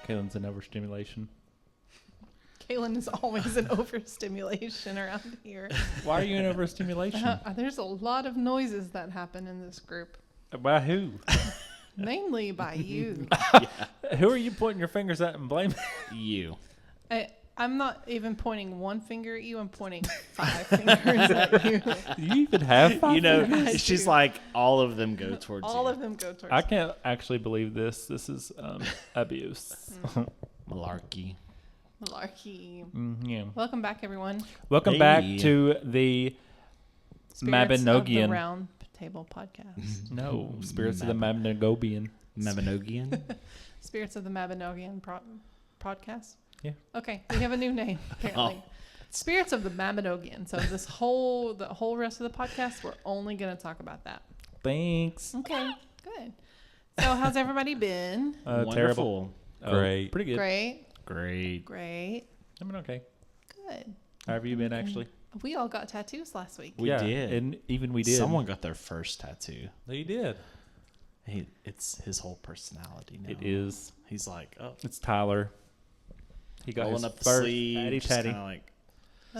Kaylin's an overstimulation. Kaylin is always an overstimulation around here. Why are you an overstimulation? There's a lot of noises that happen in this group. By who? Mainly by you. Who are you pointing your fingers at and blaming? You. I'm not even pointing one finger at you. I'm pointing 5 fingers at you. Do you even have 5 You know, fingers? she's like, all of them go towards you. All of them go towards I can't actually believe this. This is abuse. Malarkey. Malarkey. Yeah. Welcome back, everyone. Welcome back to the Spirits of the Mabinogian. Round Table Podcast. No, Spirits of the Mabinogian. Mabinogian? Spirits of the Mabinogian Podcast. Yeah. Okay, we have a new name apparently. Spirits of the Mabinogian. So the whole rest of the podcast, we're only going to talk about that. Thanks. Okay, good. So how's everybody been? Terrible. Great. Pretty good. Great. I mean, okay. Good. How have you been, actually? We all got tattoos last week. We did. And even we did. Someone got their first tattoo. They did. It's his whole personality now. It is. He's like, oh. It's Tyler. He got rolling his up the first sleeve, just tatty. kind of like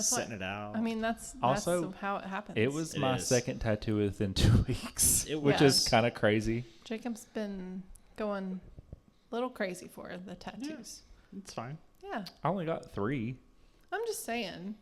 setting it out. I mean, that's Also, how it happens. It was my is. second tattoo within 2 weeks, which was. is kind of crazy. Jacob's been going a little crazy for the tattoos. It's fine. Yeah. I only got 3. I'm just saying.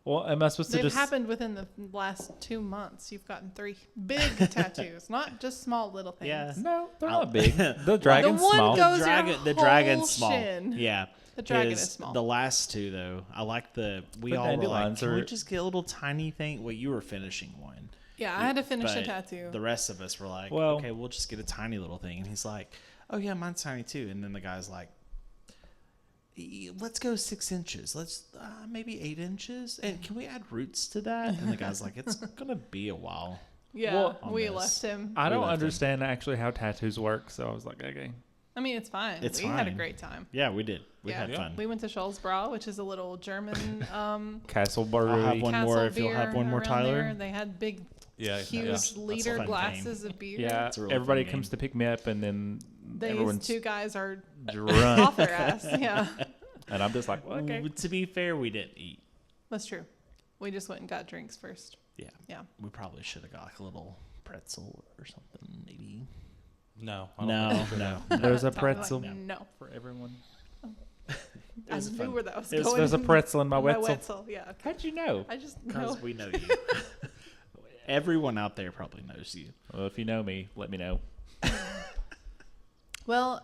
Well, am I supposed to They've just... happened within the last 2 months. You've gotten 3 big tattoos, not just small little things. Yeah. No, they're not big. The dragon's the one small. goes The your dragon's whole small. shin. Yeah. The dragon is small. The last 2, though, I like we The all were like, dandelions can we are- just get a little tiny thing? Well, you were finishing one. Yeah, I had to finish a But tattoo. The rest of us were like, Well- okay, we'll just get a tiny little thing. And he's like, oh, yeah, mine's tiny, too. And then the guy's like, let's go 6 inches. Let's maybe 8 inches. And can we add roots to that? And the guy's like, it's going to be a while. Yeah, Well, on we this. left him. I don't left him. understand actually how tattoos work, so I was like, okay. I mean, it's fine. It's we had a fine. great time. Yeah, we did. We had fun. We went to Schollsbra, which is a little German Castle I'll Brewery. have one castle more if you'll beer have one more, around Tyler. there. They had big, Yeah. huge That's a liter fun glasses of beer. Yeah, a really everybody fun comes game. to pick me up, and then These everyone's 2 guys are drunk. off their ass. Yeah, And I'm just like, well, okay. To be fair, we didn't eat. that's true. We just went and got drinks first. Yeah. Yeah. We probably should have got like a little pretzel or something, maybe. No. No. There's a Tyler's like, pretzel no. for everyone. I knew where that was There's, going. there's a pretzel in my My wetzel. Wetzel, yeah. Okay. How'd you know? I just Because know. we know you. Everyone out there probably knows you. Well, if you know me, let me know. Well,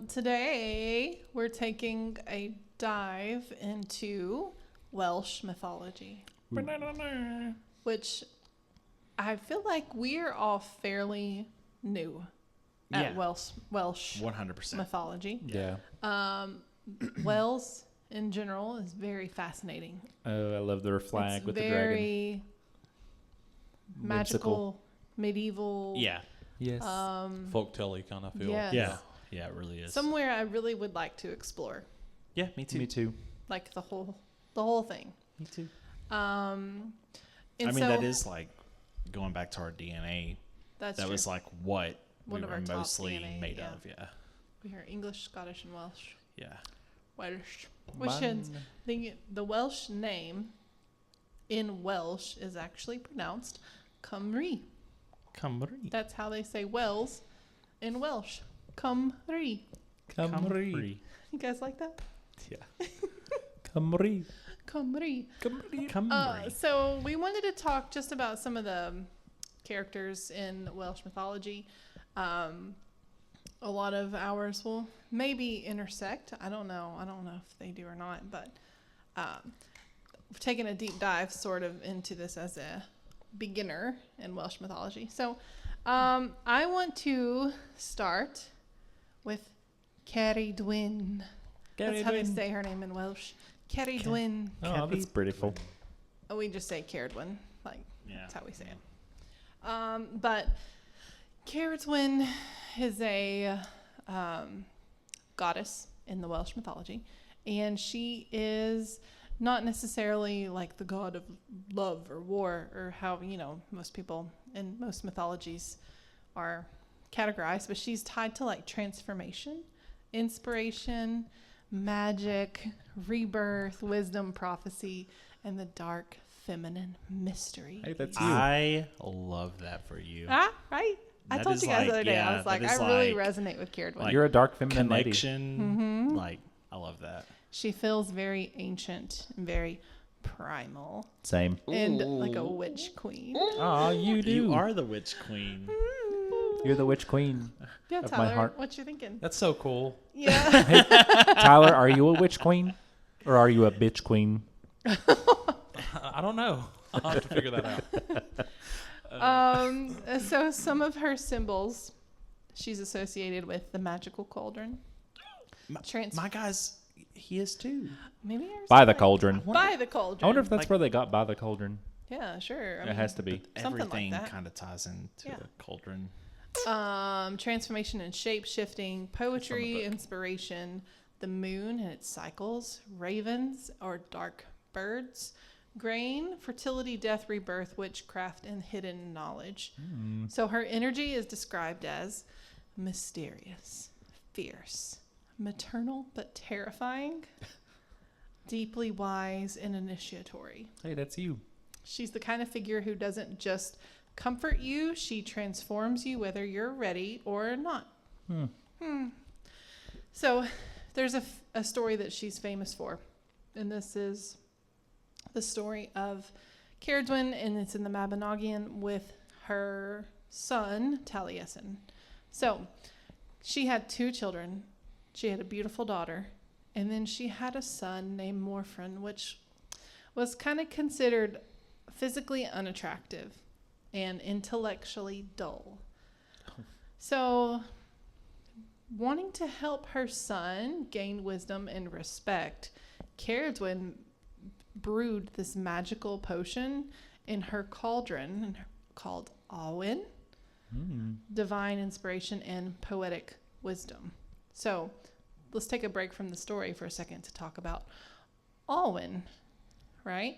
today we're taking a dive into Welsh mythology, which I feel like we're all fairly new at Yeah. Welsh 100%. mythology. Yeah. Wales in general is very fascinating. Oh, I love their flag It's with the dragon. very magical, medieval. Yeah. Yes. Folktale kind of feel. Yes. Yeah. Yeah, it really is. Somewhere I really would like to explore, Yeah, me too. Me too. like the whole thing. Me too. And I mean, so that is like going back to our DNA. that's That true. was like what One we of were our top mostly DNA, made yeah. of. Yeah. We are English, Scottish, and Welsh. Yeah. Welsh. Which is the Welsh name in Welsh is actually pronounced Cymru. Cymru. That's how they say Wales in Welsh. Cymru. Cymru. You guys like that? Yeah. Cymru. Cymru. Cymru. So we wanted to talk just about some of the characters in Welsh mythology. A lot of ours will maybe intersect. I don't know if they do or not, but we've taken a deep dive sort of into this as a beginner in Welsh mythology. So I want to start with Cerridwen. That's how they say her name in Welsh. Cerridwen. Oh, that's beautiful. We just say Cerridwen. Like, Yeah. that's how we say it. But Cerridwen is a goddess in the Welsh mythology, and she is not necessarily like the god of love or war or how, most people in most mythologies are categorized, but she's tied to like transformation inspiration, magic, rebirth, wisdom, prophecy, and the dark feminine mystery. Hey, that's you. I love that for you. Right? I That told is you guys the like- other day, I yeah, was like, that is I really like- resonate with Cerridwen. like You're a dark feminine lady. Connection. Like, I love that. She feels very ancient and very primal Same. and like a witch queen. Oh, you do. You are the witch queen. You're the witch queen. Yeah, of my Tyler, heart. what you thinking? That's so cool. Yeah. Tyler, are you a witch queen? Or are you a bitch queen? I don't know. I'll have to figure that out. So some of her symbols, she's associated with the magical cauldron. My guy's, he is too. Maybe yours By is the like- cauldron. By the cauldron. I wonder if that's Like- where they got by the cauldron. Yeah, sure. I It mean, has to be. Something like Everything that. kind of ties into Yeah. a cauldron. Transformation and shape shifting, poetry, book. inspiration, the moon and its cycles, ravens or dark birds, grain, fertility, death, rebirth, witchcraft, and hidden knowledge. So her energy is described as mysterious, fierce, maternal but terrifying, deeply wise, and initiatory. Hey, that's you. She's the kind of figure who doesn't just comfort you, she transforms you whether you're ready or not. So there's a story that she's famous for, and this is the story of Cerridwen, and it's in the Mabinogion with her son, Taliesin. So she had 2 children. She had a beautiful daughter, and then she had a son named Morfrin, which was kind of considered physically unattractive and intellectually dull. So, wanting to help her son gain wisdom and respect, Cerridwen brewed this magical potion in her cauldron called Awen, divine inspiration and poetic wisdom. So, let's take a break from the story for a second to talk about Awen, right?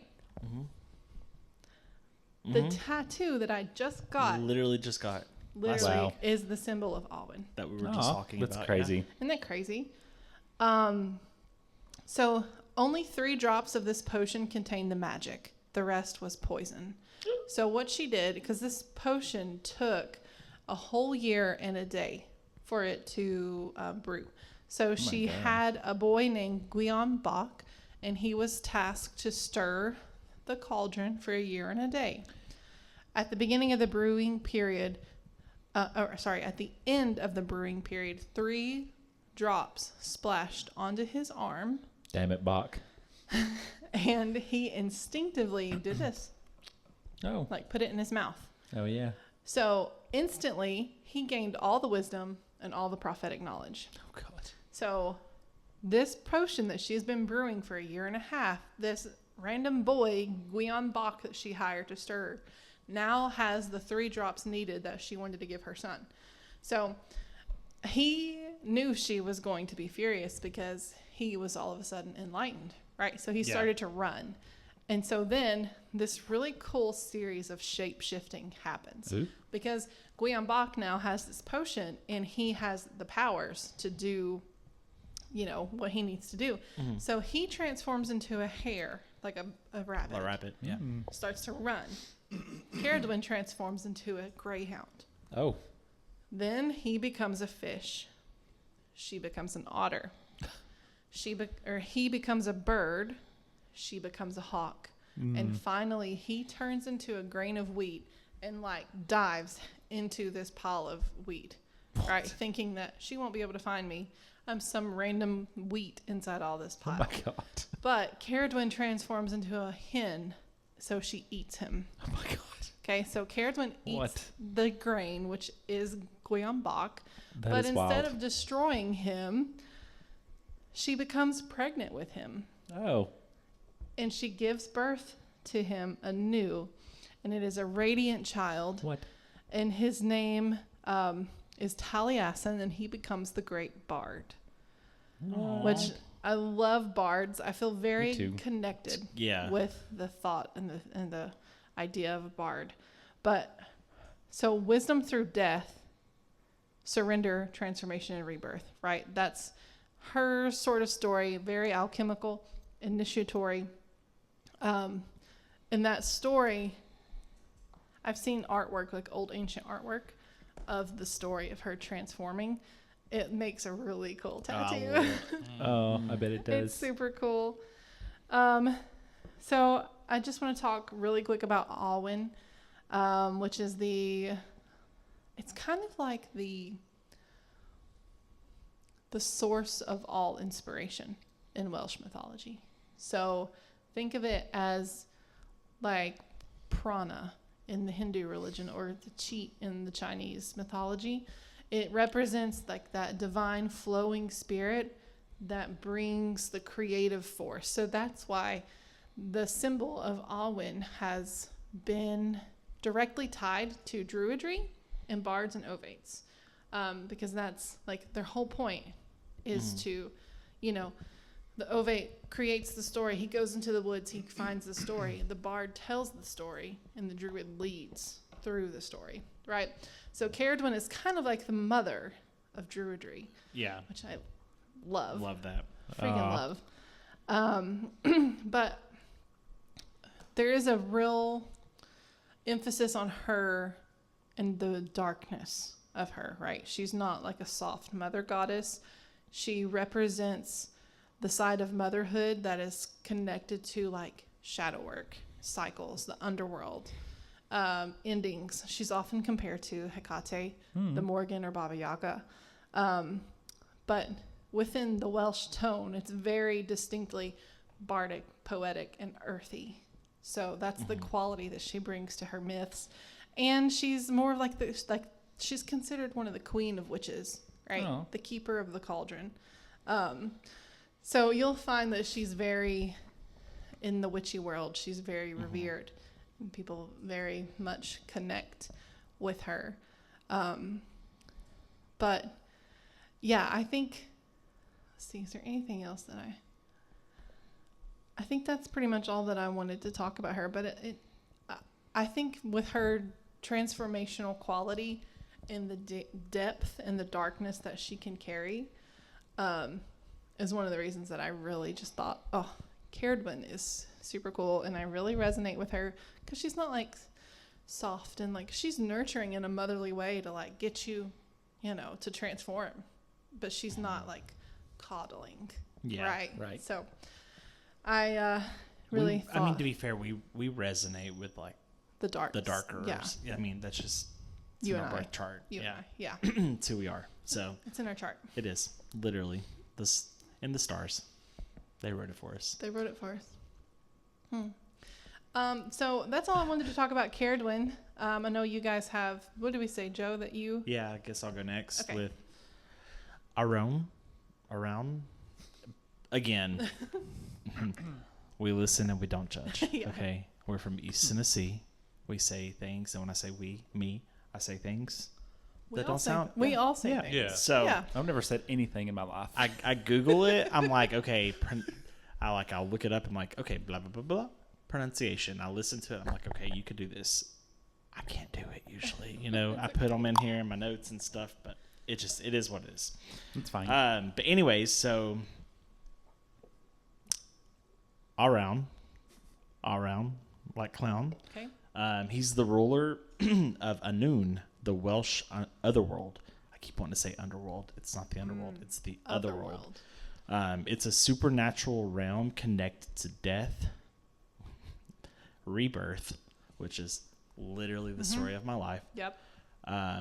The tattoo that I just got Literally just got literally Wow. is the symbol of Awen. that we were just talking that's about. crazy. Isn't that crazy? So only 3 drops of this potion contained the magic. The rest was poison. So what she did, because this potion took a whole year and a day for it to brew. So she had a boy named Gwydion, and he was tasked to stir the cauldron for a year and a day. At the beginning of the brewing period, at the end of the brewing period, 3 drops splashed onto his arm, Damn it, Bach. and he instinctively did this, Oh. like put it in his mouth. Oh, yeah. So instantly, he gained all the wisdom and all the prophetic knowledge. Oh, God. So this potion that she's been brewing for a year and a half, this random boy, Gwydion that she hired to stir, now has the 3 drops needed that she wanted to give her son. So he knew she was going to be furious because he was all of a sudden enlightened, right? So he started to run. And so then this really cool series of shape shifting happens. Ooh. Because Gwydion now has this potion and he has the powers to do, what he needs to do. So he transforms into a hare, like a rabbit. A rabbit, yeah. Starts to run. Cerridwen transforms into a greyhound. Oh. Then he becomes a fish. She becomes an otter. He becomes a bird. She becomes a hawk. And finally, he turns into a grain of wheat and dives into this pile of wheat, right? Thinking that she won't be able to find me. I'm some random wheat inside all this pile. Oh, my God. But Cerridwen transforms into a hen, so she eats him. Oh, my God. Okay, so Cerridwen eats What? the grain, which is Gwydion That but is instead wild. of destroying him, she becomes pregnant with him. Oh. And she gives birth to him anew. And it is a radiant child. What? And his name is Taliesin, and he becomes the great bard. Which I love bards. I feel Me very too. connected Yeah. with the thought and the idea of a bard. But so wisdom through death surrender, transformation, and rebirth, right? That's her sort of story, very alchemical, initiatory. In that story, I've seen artwork, like old ancient artwork of the story of her transforming. It makes a really cool tattoo. Oh, I bet it does. It's super cool. So I just want to talk really quick about Awen, which is it's kind of like the source of all inspiration in Welsh mythology. So think of it as like prana in the Hindu religion or the chi in the Chinese mythology. It represents like that divine flowing spirit that brings the creative force. So that's why the symbol of Awen has been directly tied to druidry and bards and ovates, because that's like their whole point is to, the ovate creates the story. He goes into the woods, he finds the story. The bard tells the story, and the druid leads through the story, right? So Cerridwen is kind of like the mother of druidry. Yeah. Which I love. Love that. Freaking love. But there is a real emphasis on her and the darkness of her, right? She's not like a soft mother goddess. She represents the side of motherhood that is connected to like shadow work, cycles, the underworld, endings. She's often compared to Hecate, the Morgan or Baba Yaga. But within the Welsh tone, it's very distinctly bardic, poetic, and earthy. So that's the quality that she brings to her myths. And she's more of like she's considered one of the queen of witches, right? Oh. The keeper of the cauldron. So you'll find that she's very, in the witchy world, she's very revered. And people very much connect with her. But yeah, I think, let's see, is there anything else that I think that's pretty much all that I wanted to talk about her. But I think with her transformational quality and the depth and the darkness that she can carry, is one of the reasons that I really just thought, Cerridwen is super cool, and I really resonate with her because she's not like soft and like she's nurturing in a motherly way to like get you, to transform, but she's not like coddling. Yeah, right. So I really thought, I mean, to be fair, we resonate with like the darker. Yeah. I mean, that's just it's You in and our I. birth chart. You and I, yeah. It's who we are. So It's in our chart. it is literally this in the stars. They wrote it for us. They wrote it for us. So that's all I wanted to talk about Cerridwen. I know you guys have, what do we say, Joe, that you? Yeah, I guess I'll go next Okay. with Arawn. Again, we listen and we don't judge. Yeah. Okay, we're from East Tennessee. We say things, and when I say I say things that don't sound. We all say Yeah. things. Yeah. So Yeah. I've never said anything in my life. I Google it. I'm like, okay, I'll look it up. I'm like, okay, blah blah blah blah pronunciation. I listen to it. I'm like, okay, you could do this. I can't do it usually. I put them in here in my notes and stuff, but it is what it is. It's fine. But anyways, so Arawn, like clown. Okay. He's the ruler of Annwn, the Welsh otherworld. I keep wanting to say underworld. It's not the underworld. It's the otherworld. It's a supernatural realm connected to death, rebirth, which is literally the story of my life, Yep.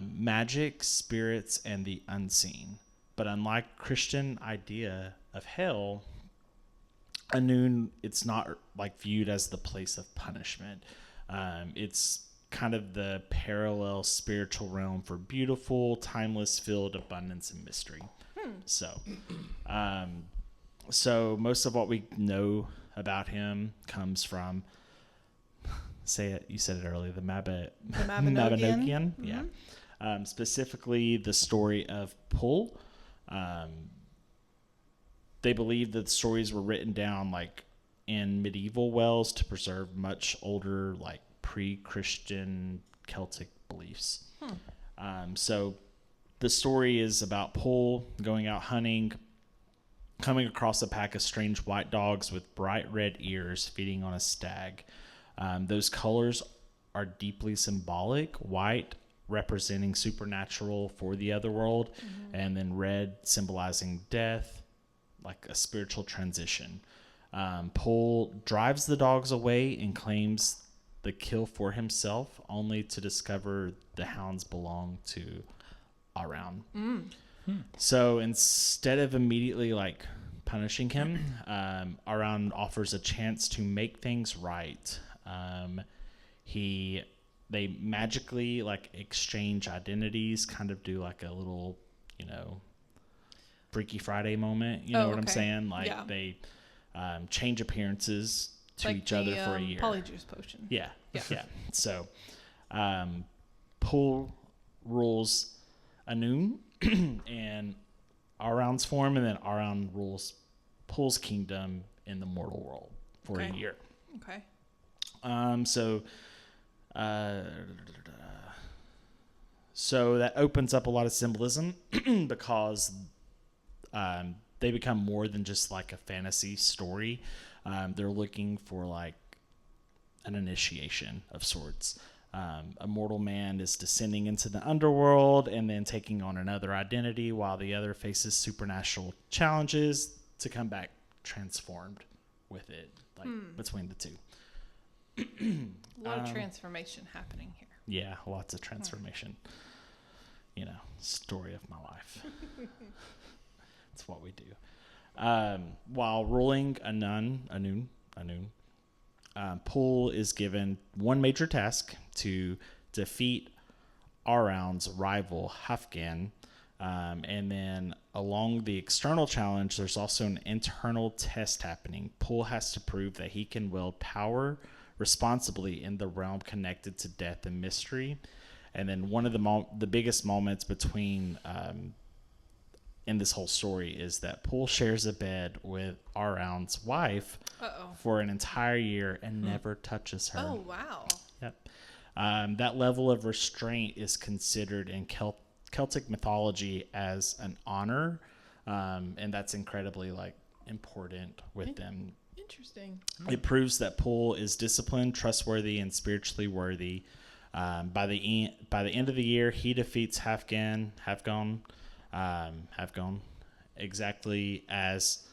magic, spirits, and the unseen. But unlike Christian idea of hell, Annwn, it's not like viewed as the place of punishment. It's kind of the parallel spiritual realm for beautiful, timeless, filled abundance and mystery. So most of what we know about him comes from, you said it earlier, the Mabinogion. Yeah. Specifically the story of Pull. They believe that the stories were written down like in medieval Wales to preserve much older, like pre-Christian Celtic beliefs. So the story is about Pole going out hunting, coming across a pack of strange white dogs with bright red ears feeding on a stag. Those colors are deeply symbolic. White representing supernatural for the otherworld, and then red symbolizing death, like a spiritual transition. Pole drives the dogs away and claims the kill for himself, only to discover the hounds belong to Arawn. So instead of immediately like punishing him, Arawn offers a chance to make things right. They magically like exchange identities, kind of do like a little, Freaky Friday moment. You know what I'm saying? Like they change appearances to like each other for a year. Polyjuice potion. Yeah. So, Pole rules Annwn and Arawn's form, and then Arawn rules Pole's kingdom in the mortal world for a year. Okay. So that opens up a lot of symbolism because they become more than just like a fantasy story. They're looking for like an initiation of sorts. A mortal man is descending into the underworld and then taking on another identity, while the other faces supernatural challenges to come back transformed with it, like between the two. A lot of transformation happening here. Yeah, lots of transformation. Story of my life. That's what we do. While ruling Annwn, Pole is given one major task to defeat Arawn's rival, Hafgan. And then along the external challenge, there's also an internal test happening. Pole has to prove that he can wield power responsibly in the realm connected to death and mystery. And then one of the biggest moments between in this whole story is that Pole shares a bed with Arawn's wife for an entire year and never touches her. Oh, wow. Yep. That level of restraint is considered in Celtic mythology as an honor, and that's incredibly important with them. Interesting. It proves that Pole is disciplined, trustworthy, and spiritually worthy. By the end of the year, he defeats Hafgan, exactly as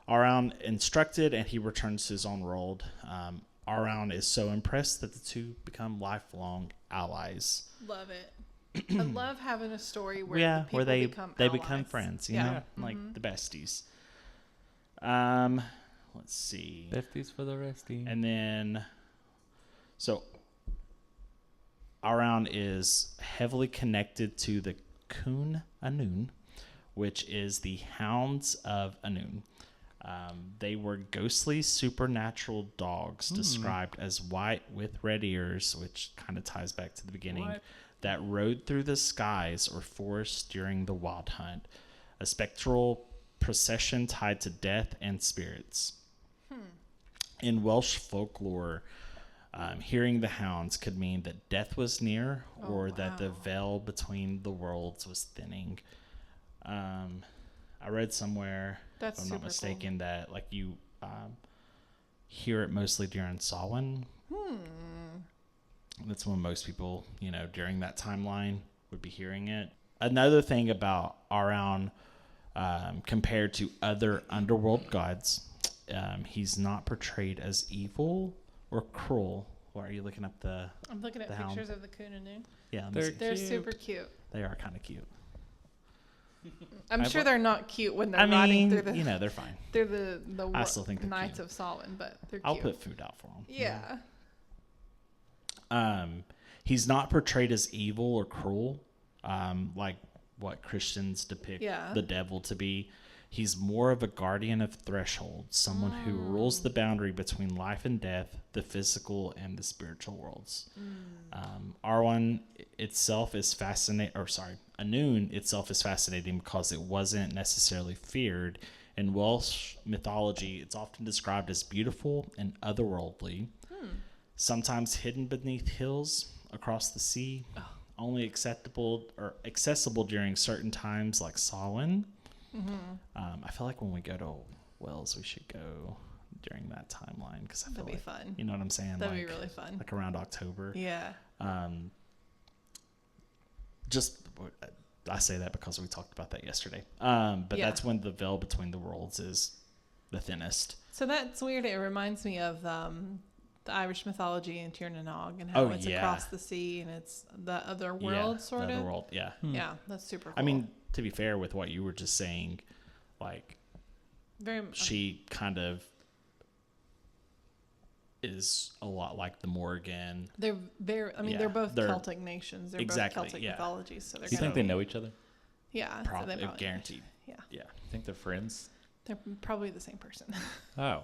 Arawn instructed, and he returns to his own world. Arawn is so impressed that the two become lifelong allies. Love it. I love having a story where they become become friends, like the besties. Let's see. Besties for the resty. And then, so Arawn is heavily connected to the Cún Annwn, which is the Hounds of Annwn. They were ghostly supernatural dogs described as white with red ears, which kind of ties back to the beginning, that rode through the skies or forests during the wild hunt. A spectral procession tied to death and spirits. In Welsh folklore, hearing the hounds could mean that death was near or that the veil between the worlds was thinning. I read somewhere, if I'm not mistaken, that you hear it mostly during Samhain. That's when most people, during that timeline would be hearing it. Another thing about Arawn, compared to other underworld gods, he's not portrayed as evil or cruel. Why are you looking up the? I'm looking at pictures of the Cún Annwn. Yeah, they're super cute. They are kind of cute. I'm sure they're not cute when they're riding through the. They're fine. They're the I still think they're Knights cute. of Samhain, but they're cute. I'll put food out for them. Yeah. He's not portrayed as evil or cruel, like what Christians depict the devil to be. He's more of a guardian of thresholds, someone who rules the boundary between life and death, the physical and the spiritual worlds. Annwn itself is Annwn itself is fascinating because it wasn't necessarily feared. In Welsh mythology, it's often described as beautiful and otherworldly, sometimes hidden beneath hills across the sea. only accessible during certain times like Samhain. I feel like when we go to Wales, we should go during that timeline because I feel That'd be fun. You know what I'm saying? That'd like, be really fun. Like around October. Yeah. Just I say that because we talked about that yesterday. But that's when the veil between the worlds is the thinnest. So that's weird. It reminds me of the Irish mythology and Tir na Nog and how it's across the sea and it's the other world sort of. The other world, yeah. Yeah, that's super cool. I mean, to be fair with what you were just saying, like she kind of is a lot like the Morgan. They're both Celtic nations. They're both Celtic mythologies. So do you think they know each other? Yeah, probably, so they guaranteed. Yeah. You think they're friends? They're probably the same person. Oh.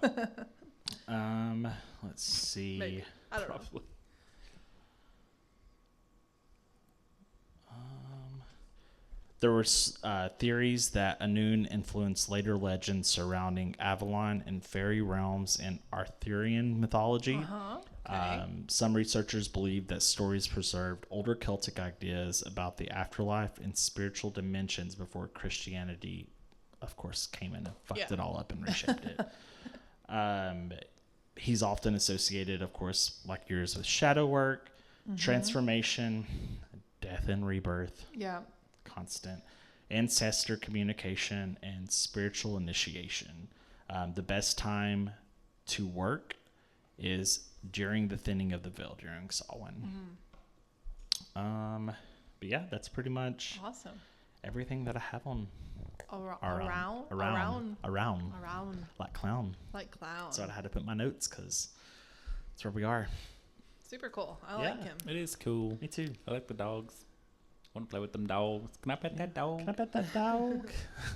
Let's see. Maybe. I don't know. There were theories that Annwn influenced later legends surrounding Avalon and fairy realms in Arthurian mythology. Okay. Some researchers believe that stories preserved older Celtic ideas about the afterlife and spiritual dimensions before Christianity, of course, came in and fucked it all up and reshaped it. He's often associated, of course, like yours, with shadow work, transformation, death and rebirth. Yeah. Constant ancestor communication and spiritual initiation. The best time to work is during the thinning of the veil during Samhain. But yeah, that's pretty much awesome. Everything that I have on around like clown. So I had to put my notes because that's where we are. Super cool. I like him. It is cool. Me too. I like the dogs. Want to play with them dogs? Can I pet that dog? Can I pet that dog?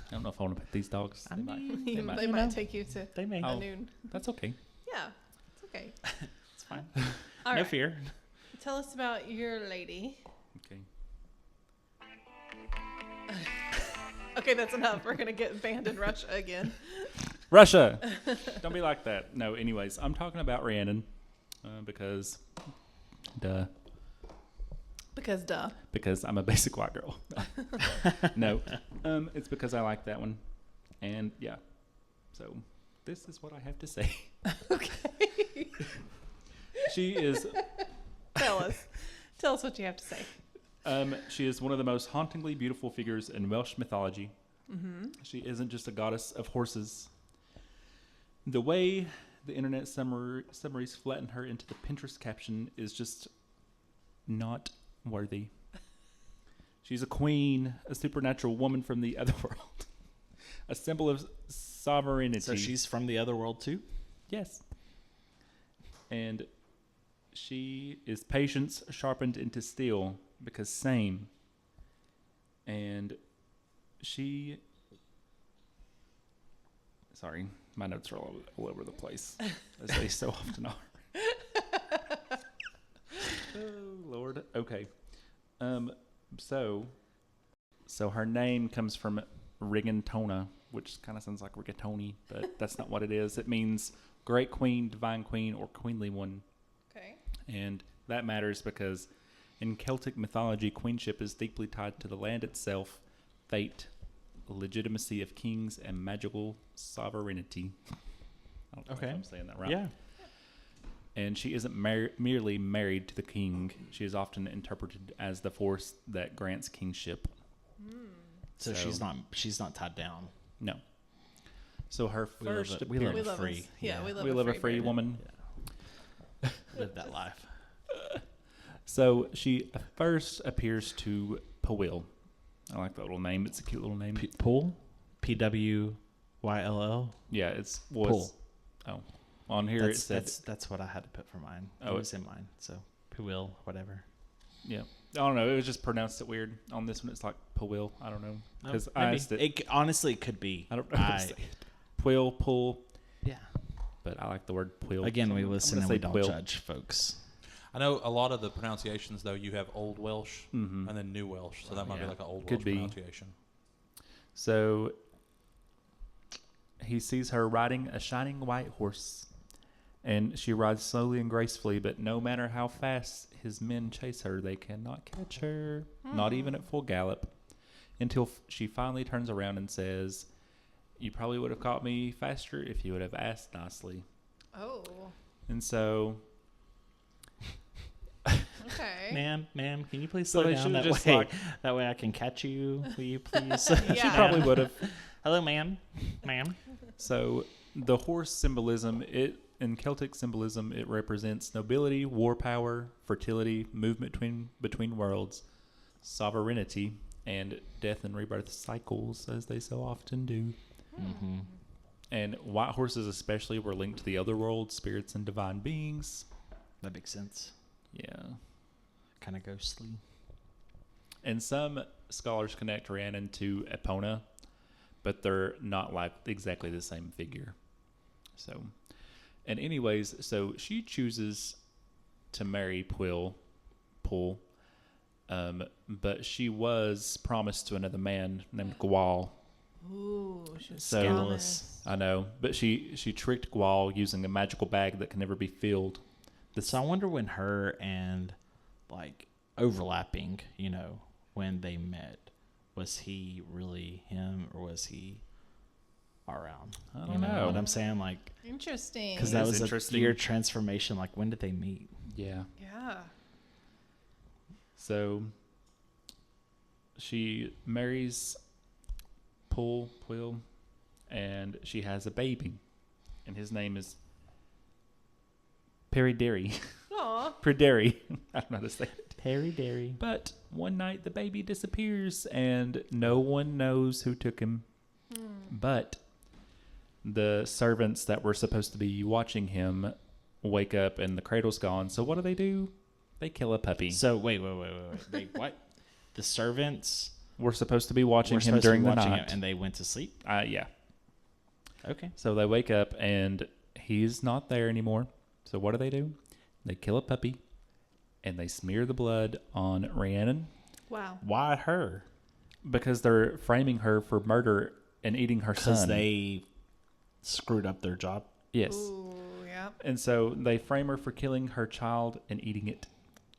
I don't know if I want to pet these dogs. They might take you to Annwn. That's okay. Yeah, it's okay. It's fine. No fear. Tell us about your lady. Okay. Okay, that's enough. We're gonna get banned in Russia again. Russia! Don't be like that. No, anyways, I'm talking about Rhiannon because, duh. Because I'm a basic white girl. No, it's because I like that one, and yeah. So this is what I have to say. Okay. She is. Tell us what you have to say. She is one of the most hauntingly beautiful figures in Welsh mythology. She isn't just a goddess of horses. The way the internet summaries flatten her into the Pinterest caption is just not worthy. She's a queen, a supernatural woman from the otherworld, a symbol of sovereignty. So she's from the otherworld too? Yes. And she is patience sharpened into steel because same. And she... Sorry, my notes are all over the place, as they so often are. Oh, Lord. Okay. So her name comes from Rigantona, which kind of sounds like rigatoni, but that's not what it is. It means great queen, divine queen, or queenly one. Okay. And that matters because in Celtic mythology, queenship is deeply tied to the land itself, fate, legitimacy of kings, and magical sovereignty. I don't know if I'm saying that right. Yeah. And she isn't merely married to the king. She is often interpreted as the force that grants kingship. So she's not tied down. No. So her first we live free. We live a free woman. Yeah. Live that life. So she first appears to Pwyll. I like that little name. It's a cute little name. Pool? Pwyll? Yeah, it's Pool. Oh. On here it said... That's what I had to put for mine. Oh, it was in mine. So, Pwyll, whatever. Yeah. I don't know. It was just pronounced it weird. On this one, it's like Pwyll. I don't know. Because honestly, it could be. I don't know how to say it. Pwyll, pull. Yeah. But I like the word Pwyll. Again, so we listen and we don't judge, folks. I know a lot of the pronunciations, though, you have Old Welsh and then New Welsh. So that might be like an Old Welsh pronunciation. So he sees her riding a shining white horse, And she rides slowly and gracefully, but no matter how fast his men chase her, they cannot catch her, not even at full gallop, until she finally turns around and says, "You probably would have caught me faster if you would have asked nicely." Oh. And so... Okay. Ma'am, can you please So slow they down should've that just, way? like- That way I can catch you. Will you please? Yeah. She probably would have. Hello, ma'am. Ma'am. So the horse symbolism, in Celtic symbolism, it represents nobility, war power, fertility, movement between worlds, sovereignty, and death and rebirth cycles, as they so often do. Mm-hmm. And white horses especially were linked to the otherworld, spirits and divine beings. That makes sense. Yeah. Kind of ghostly. And some scholars connect Rhiannon to Epona, but they're not like exactly the same figure. So, and anyways, so she chooses to marry Pull, but she was promised to another man named Gwal. Ooh, she was So- scandalous. I know, but she tricked Gwal using a magical bag that can never be filled. So I wonder when her and, like, overlapping, when they met, was he really him or was he Arawn? I You don't know know. what I'm saying? Like, Interesting. because That that is was a interesting. year transformation. Like, when did they meet? Yeah. Yeah. So she marries Pull, and she has a baby, and his name is Perideri. Aw. Perideri. I don't know how to say it. Perry Derry. But one night the baby disappears, and no one knows who took him. But the servants that were supposed to be watching him wake up, and the cradle's gone. So what do? They kill a puppy. So wait. They what? The servants We're supposed to be watching were him supposed to be during the watching night. him, and they went to sleep. Yeah. Okay. So they wake up and he's not there anymore. So what do? They kill a puppy and they smear the blood on Rhiannon Wow. Why her? because they're framing her for murder and eating her Because son. they screwed up their job. Yes. Ooh, yeah. And so they frame her for killing her child and eating it.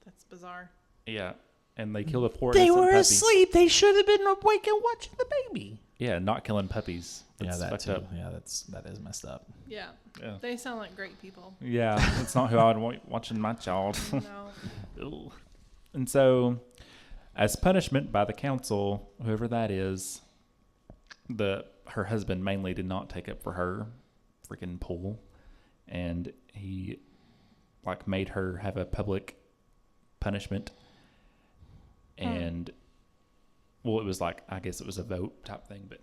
That's bizarre. Yeah. And they kill the poor They innocent were puppy. asleep. They should have been awake and watching the baby. Yeah, not killing puppies. That's that fucked too. up. Yeah, that is messed up. Yeah. Yeah. They sound like great people. Yeah, that's not who I would want watching my child. No. Ugh. And so, as punishment by the council, whoever that is, her husband mainly did not take up for her freaking Pull, and he made her have a public punishment. And well, it was I guess it was a vote type thing, but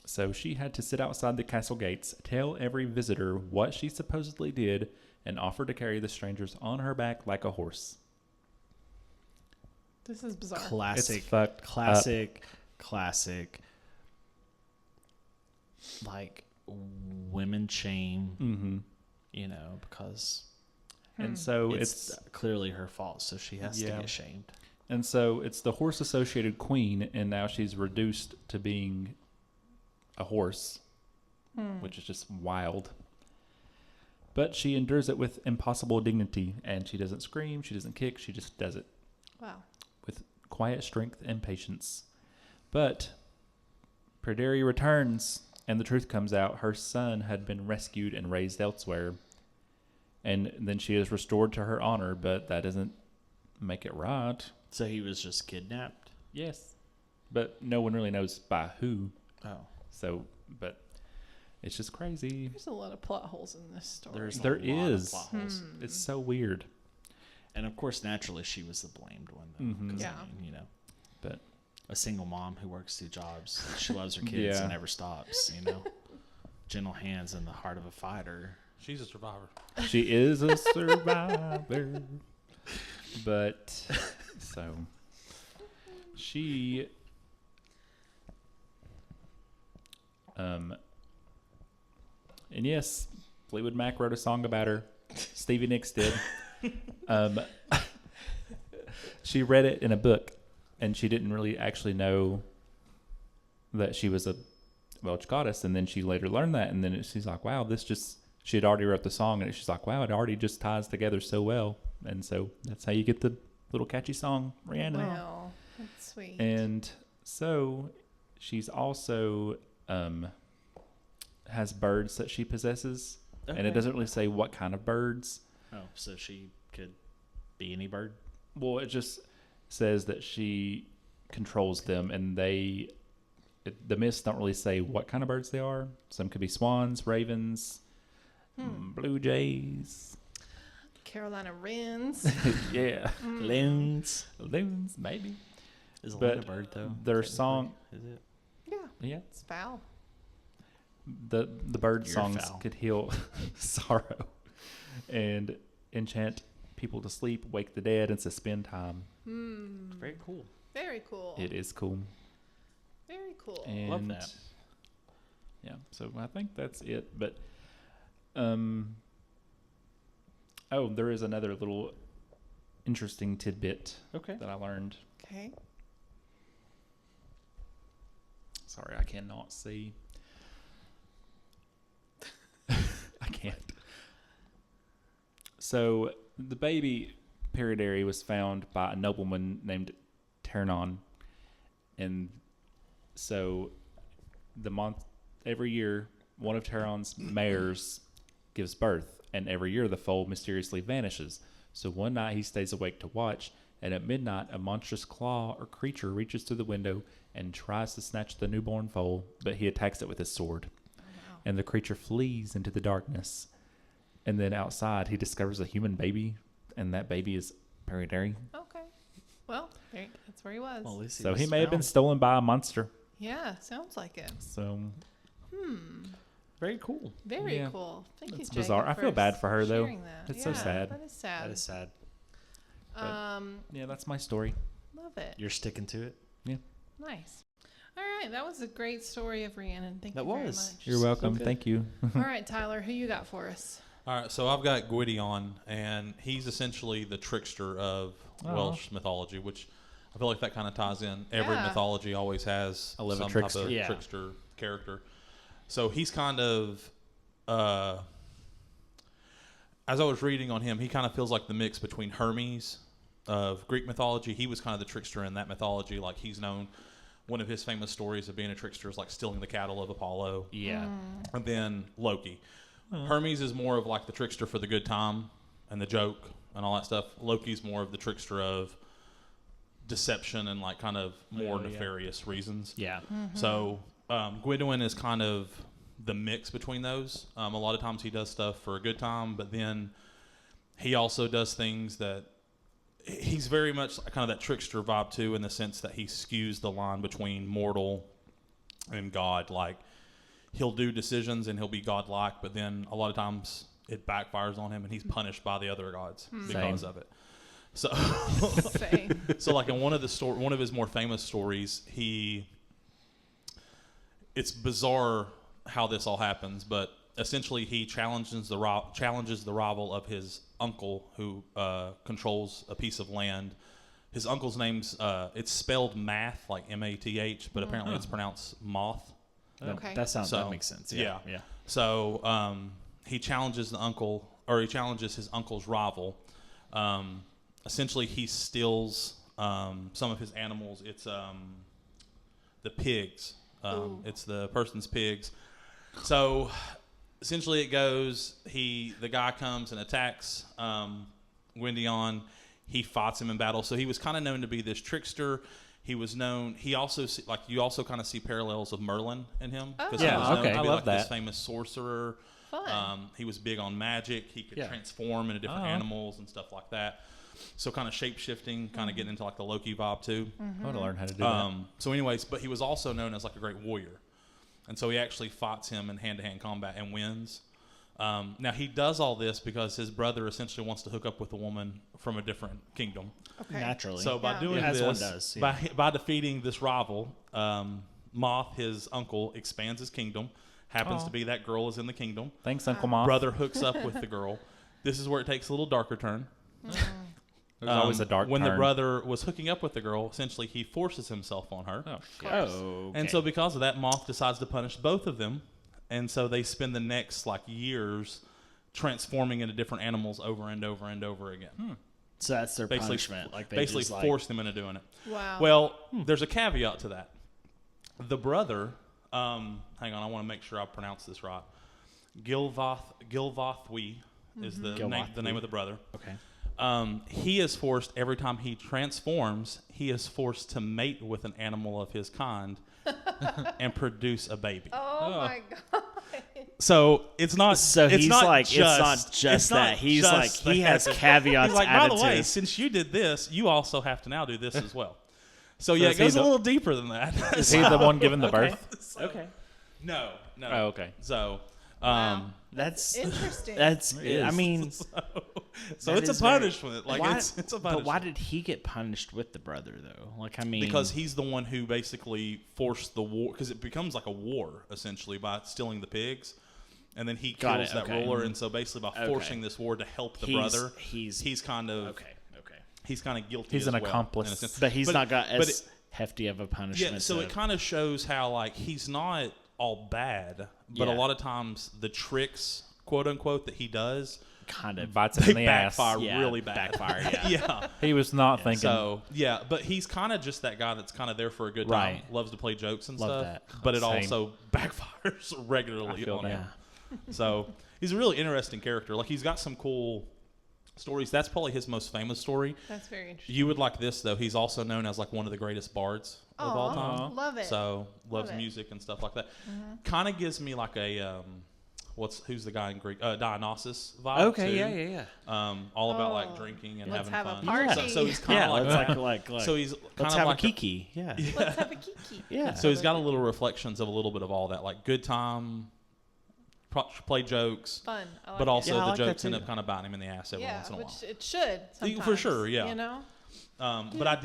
so she had to sit outside the castle gates, tell every visitor what she supposedly did, and offer to carry the strangers on her back like a horse. This is bizarre. Classic. It's fucked Classic. Like, women shame, Mm-hmm. because And so it's clearly her fault, so she has to Yeah. get shamed. And so it's the horse-associated queen, and now she's reduced to being a horse, which is just wild. But she endures it with impossible dignity, and she doesn't scream, she doesn't kick, she just does it Wow. with quiet strength and patience. But Perideri returns, and the truth comes out. Her son had been rescued and raised elsewhere, and then she is restored to her honor, but that doesn't make it right. So he was just kidnapped? Yes. But no one really knows by who. Oh. So, but it's just crazy. There's a lot of plot holes in this story. There a lot of is. plot holes. It's so weird. And of course, naturally, she was the blamed one, though. Mhm. 'Cause, Yeah. But a single mom who works 2 jobs. She loves her kids Yeah. and never stops, Gentle hands in the heart of a fighter. She's a survivor. she is a survivor. But so she and yes, Fleetwood Mac wrote a song about her. Stevie Nicks did. She read it in a book, and she didn't really actually know that she was a Welsh goddess, and then she later learned that, and then she's like, wow, this just she had already wrote the song, and she's like, wow, it already just ties together so well. And so that's how you get the little catchy song, Rhiannon. Wow, that's sweet. And so she's also has birds that she possesses, and it doesn't really say what kind of birds. Oh, so she could be any bird? Well, it just says that she controls them, and the myths don't really say what kind of birds they are. Some could be swans, ravens, blue jays, Carolina wrens. yeah, Loons. loons, maybe. Is a But loon a bird, though? their song, Is it? Yeah, yeah, it's foul. the bird You're songs foul. could heal sorrow and enchant people to sleep, wake the dead, and suspend time. Very cool. Very cool. It is cool. Very cool. And Love that. Yeah, so I think that's it. But there is another little interesting tidbit Okay. that I learned. Okay. Sorry, I cannot see. I can't. So the baby Peridary was found by a nobleman named Annwn, and so every year one of Annwn's mares gives birth, and every year the foal mysteriously vanishes. So one night he stays awake to watch, and at midnight a monstrous claw or creature reaches through the window and tries to snatch the newborn foal, but he attacks it with his sword. And the creature flees into the darkness. And then outside, he discovers a human baby, and that baby is Peridary. Okay. Well, that's where he was. Well, at least So was he may have been found. stolen by a monster. Yeah, sounds like it. So Very cool. Very Yeah. cool. Thank you, It's Jacob, bizarre. I feel bad for her, though. sharing that. It's so Yeah, sad. That is sad. That is sad. Yeah, that's my story. Love it. You're sticking to it. Yeah. Nice. All right, that was a great story of Rhiannon. Thank That you very was. much. You're welcome. good. Thank you. All right, Tyler, who you got for us? All right, so I've got Gwydion, and he's essentially the trickster of Welsh mythology, which I feel like that kind of ties in. Every Yeah. mythology always has I love a some trickster. type of Yeah. trickster character. So he's kind of, as I was reading on him, he kind of feels like the mix between Hermes of Greek mythology. He was kind of the trickster in that mythology. Like he's known, one of his famous stories of being a trickster is like stealing the cattle of Apollo. Yeah. And then Loki. Hermes is more of like the trickster for the good time and the joke and all that stuff. Loki's more of the trickster of deception and like kind of more nefarious reasons. Yeah. So Gwydion is kind of the mix between those. A lot of times he does stuff for a good time, but then he also does things that he's very much kind of that trickster vibe too, in the sense that he skews the line between mortal and God. Like he'll do decisions and he'll be godlike, but then a lot of times it backfires on him and he's punished by the other gods because of it. So, Same. so like in one of his more famous stories, it's bizarre how this all happens, but essentially he challenges the rival of his uncle who controls a piece of land. His uncle's name's it's spelled math, like M-A-T-H, but apparently it's pronounced moth. Okay. That makes sense. Yeah. So he challenges his uncle's rival. Essentially, he steals some of his animals. It's the pigs. It's the person's pigs. So essentially, it goes. The guy comes and attacks Gwydion. He fights him in battle. So he was kind of known to be this trickster. He was known. He also you also kind of see parallels of Merlin in him. Oh. He was Yeah, known okay. to I be love like that. this famous sorcerer. Fun. He was big on magic. He could Yeah. transform into different animals and stuff like that. So kind of shape-shifting, kind of getting into like the Loki vibe too. I want to learn how to do that. So anyways, but he was also known as like a great warrior. And so he actually fights him in hand-to-hand combat and wins. Now he does all this because his brother essentially wants to hook up with a woman from a different kingdom. Okay. Naturally. So by Yeah. doing As one this, does, yeah. by defeating this rival, Moth, his uncle, expands his kingdom. Happens to be that girl is in the kingdom. Thanks, Uncle Moth. Brother hooks up with the girl. This is where it takes a little darker turn. There's always a dark when turn. the brother was hooking up with the girl, essentially he forces himself on her. Oh, shit. Oh. And so because of that, Moth decides to punish both of them. And so they spend the next like years transforming into different animals over and over and over again. So that's their Basically, punishment. Like they basically just, force them into doing it. Wow. Well, there's a caveat to that. The brother, hang on, I want to make sure I pronounce this right. Gilvathwy is the name of the brother. Okay. He is forced, every time he transforms, he is forced to mate with an animal of his kind and produce a baby. Oh my God. So it's not. So it's he's not like, just, it's not just that. He's just like, he that. has caveats He's like, by added the to way, it. since you did this, you also have to now do this as well. So yeah, is it he goes a the- little deeper than that. Is he the one giving the birth? Okay. No. Oh, okay. So, Wow. That's Interesting. that's. It I is. mean, so that it's a is very- punishment. Like why- it's a punishment. But why did he get punished with the brother though? Like I mean, Because he's the one who basically forced the war, because it becomes like a war essentially by stealing the pigs, and then he Got kills it, that okay. ruler, and so basically by forcing this war to help the brother, he's kind of okay. he's kind of guilty. He's as an well, accomplice. in a sense. But he's not got but as hefty of a punishment. Yeah, so it kind of shows how like he's not all bad, but a Yeah. lot of times the tricks, quote unquote, that he does, kind of Bites him they in the ass. backfire Yeah, really bad. backfire, yeah. Yeah. He was not thinking. So yeah, but he's kind of just that guy that's kind of there for a good time, Right. loves to play jokes and Love stuff, that. but it Same. also backfires regularly I feel on that. him. Yeah. So he's a really interesting character. Like he's got some cool stories. That's probably his most famous story. That's very interesting. You would like this though. He's also known as like one of the greatest bards of all Aw, time. love it. So loves Love it. music and stuff like that. Kind of gives me like a who's the guy in Greek? Dionysus vibe. Okay. too. Yeah. all about like Oh, drinking and let's having have a fun. party. So he's kind Yeah. of Let's like like so he's let's kind of have like a kiki. Yeah. Let's have a kiki. Yeah. so he's got a little reflections of a little bit of all that, like good time, play jokes, Fun. I like but it. also Yeah, I the like that jokes end too. up kind of biting him in the ass every Yeah, once in a while. which it should. Sometimes, For sure, yeah. You know. But I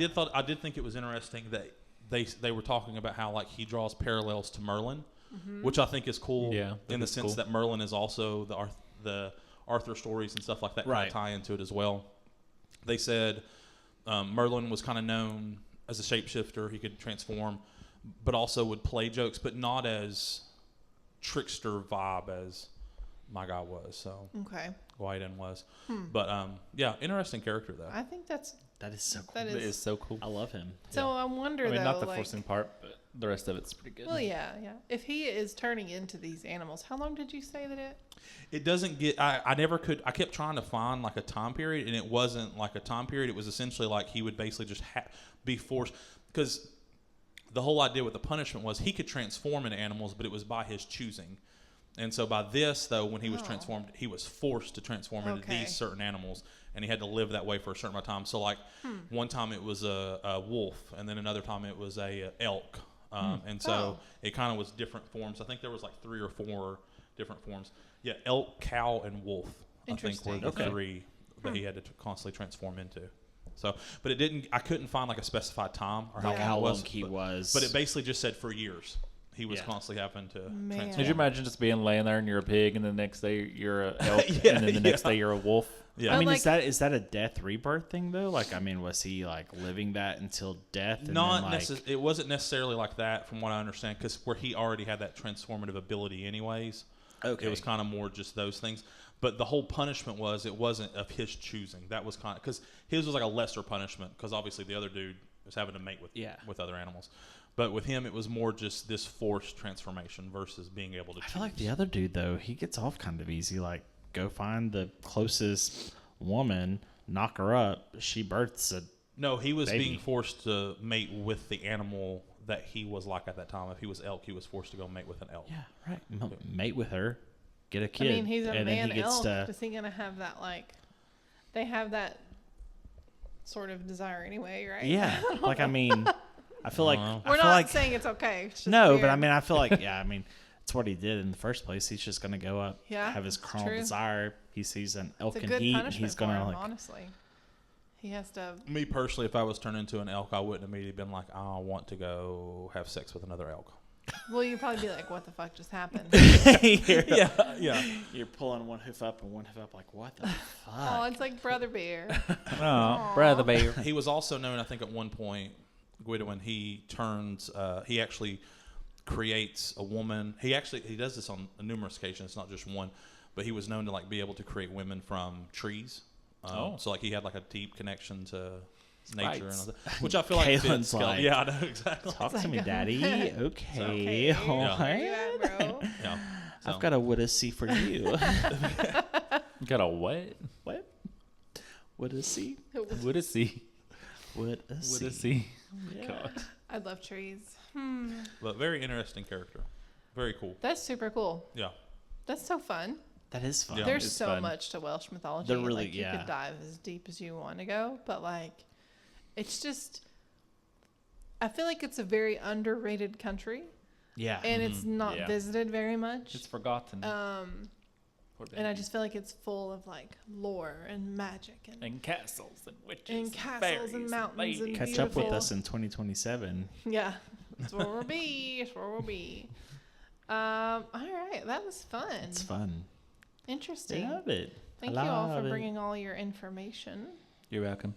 did think it was interesting that they were talking about how like he draws parallels to Merlin, which I think is cool. Yeah, in the that's sense cool. that Merlin is also the Arthur stories and stuff like that kind Right. of tie into it as well. They said Merlin was kind of known as a shapeshifter; he could transform, but also would play jokes, but not as trickster vibe as my guy was. So Okay. Gwydion was, but yeah, interesting character though. I think that's That is so cool. that It is. is so cool. I love him. So I wonder I mean, though, not the like, forcing part, but the rest of it's pretty good. well, yeah. If he is turning into these animals, how long did you say that it? It doesn't get. I never could. I kept trying to find like a time period, and it wasn't like a time period. It was essentially like he would basically just be forced, because the whole idea with the punishment was he could transform into animals, but it was by his choosing. And so by this, though, when he was transformed, he was forced to transform into Okay. these certain animals, and he had to live that way for a certain amount of time. So like one time it was a wolf, and then another time it was a elk, and so it kind of was different forms. I think there was like 3 or 4 different forms. Yeah, elk, cow, and wolf. I think were Interesting. the Okay. 3 that he had to constantly transform into. So, but it didn't. I couldn't find like a specified time or Like Yeah. how long it was, long he but, was. But it basically just said for years he was Yeah. constantly having to Man. transform. Could you imagine just being laying there and you're a pig, and the next day you're a elk, Yeah, and then the next yeah. day you're a wolf? Yeah. I mean, like- is that a death rebirth thing though? Like, I mean, was he like living that until death? And Not then, like, necessarily. It wasn't necessarily like that, from what I understand, because where he already had that transformative ability, anyways. Okay. It was kind of more just those things. But the whole punishment was it wasn't of his choosing. That was kind of because his was like a lesser punishment, because obviously the other dude was having to mate with other animals. But with him, it was more just this forced transformation versus being able to. I feel like the other dude though, he gets off kind of easy. Like, go find the closest woman, knock her up. She births a. No, he was Baby. being forced to mate with the animal that he was like at that time. If he was elk, he was forced to go mate with an elk. Yeah, right. Mate with her, get a kid. I mean, he's a and man then he gets elk. to. Is he gonna have that like? They have that sort of desire anyway, right? Yeah, like I mean, I feel like Well, I We're feel not like saying it's okay. It's just no, but weird. I mean, I feel like yeah, I mean, it's what he did in the first place. He's just gonna go up, Yeah, have his it's carnal true. desire. He sees an elk it's a in good heat, and punishment he's for gonna him, like. honestly. He has to. Me personally, if I was turned into an elk, I wouldn't immediately been like, I want to go have sex with another elk. Well, you'd probably be like, "What the fuck just happened?" Yeah. You're pulling one hoof up and one hoof up, like what the fuck? Oh, it's like Brother Bear. Oh, brother bear. He was also known, I think, at one point, Gwydion, he turns, he actually creates a woman. He does this on numerous occasions, not just one, but he was known to like be able to create women from trees. So like he had like a deep connection to nature, and all that, which I feel like Caitlin's fits. like, yeah, I know exactly. Talk It's to me, like, Daddy. Okay. okay. All Yeah. Where you right. at, bro? Yeah, so, I've got a what to see for you. You got a what? What? What to see? What is he? What a What is he? Yeah. God. I love trees. but very interesting character. Very cool. That's super cool. Yeah. That's so fun. That is fun. Yeah. There's It's so fun. much to Welsh mythology. There really- like, you yeah. could dive as deep as you want to go, but like, it's just. I feel like it's a very underrated country, Yeah. and it's not Yeah. visited very much. It's forgotten. Poor And I baby. just feel like it's full of like lore and magic and castles and witches and castles and fairies mountains and ladies. Catch up with beautiful- us in 2027. yeah, that's where we'll be. That's where we'll be. All right, that was fun. It's fun. Interesting. I love it. Thank you all for bringing all your information. You're welcome.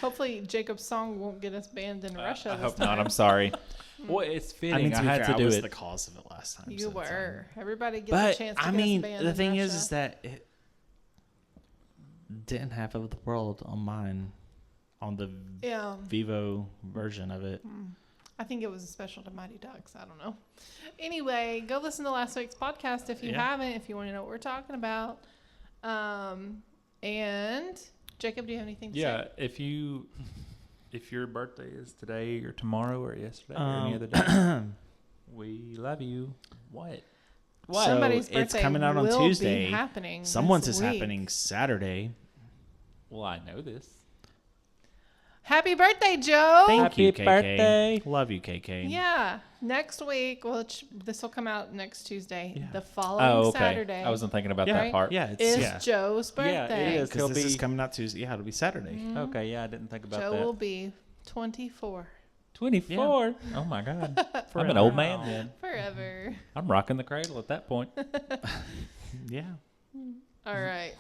Hopefully, Jacob's song won't get us banned in Russia. I this hope time. not. I'm sorry. Well, it's fitting. I mean, to be had fair, to do I was it. the cause of it last time. You so it's were. Everybody gets But a chance to I get mean, us banned the in thing Russia. is that it didn't have of the world on mine, on the Yeah. Vivo version of it. I think it was special to Mighty Ducks. I don't know. Anyway, go listen to last week's podcast if you Yeah. haven't, if you want to know what we're talking about. And Jacob, do you have anything to Yeah, say? if your birthday is today or tomorrow or yesterday or any other day, we love you. What? So Somebody's birthday it's coming out on will Tuesday. Be happening. Someone's this is week. happening Saturday. Well, I know this. Happy birthday, Joe! Thank Happy you, KK. birthday. Love you, KK. Yeah, next week. Well, this will come out next Tuesday. Yeah. The following Oh, okay. Saturday I wasn't thinking about Yeah, that part. Yeah, it's is yeah. Joe's birthday. is. Because this He'll is be- coming out Tuesday. Yeah, it'll be Saturday. Okay, yeah, I didn't think about Joe that. will be 24 24. Oh my God. I'm an old man then. forever. I'm rocking the cradle at that point. Yeah. All right.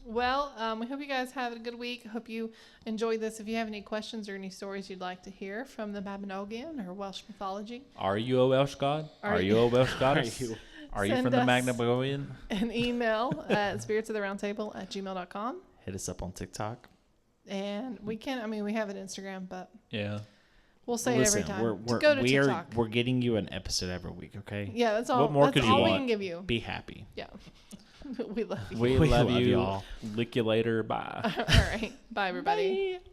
Well, we hope you guys have a good week. Hope you enjoyed this. If you have any questions or any stories you'd like to hear from the Mabinogion or Welsh mythology, Are you a Welsh god? Are Are you a Welsh goddess? you- Are you Send from the us- Magnaboian? an email at spiritsoftheroundtable@gmail.com. Hit us up on TikTok. And we have an Instagram, but Yeah. we'll say Listen, it every time. we're Go to we are TikTok. we're getting you an episode every week. Okay. Yeah, that's all. What more that's could you all we want? can give you. Be happy. Yeah. We love you. We We love love you. y'all. Lick you later. Bye. All right. Bye, everybody. Bye.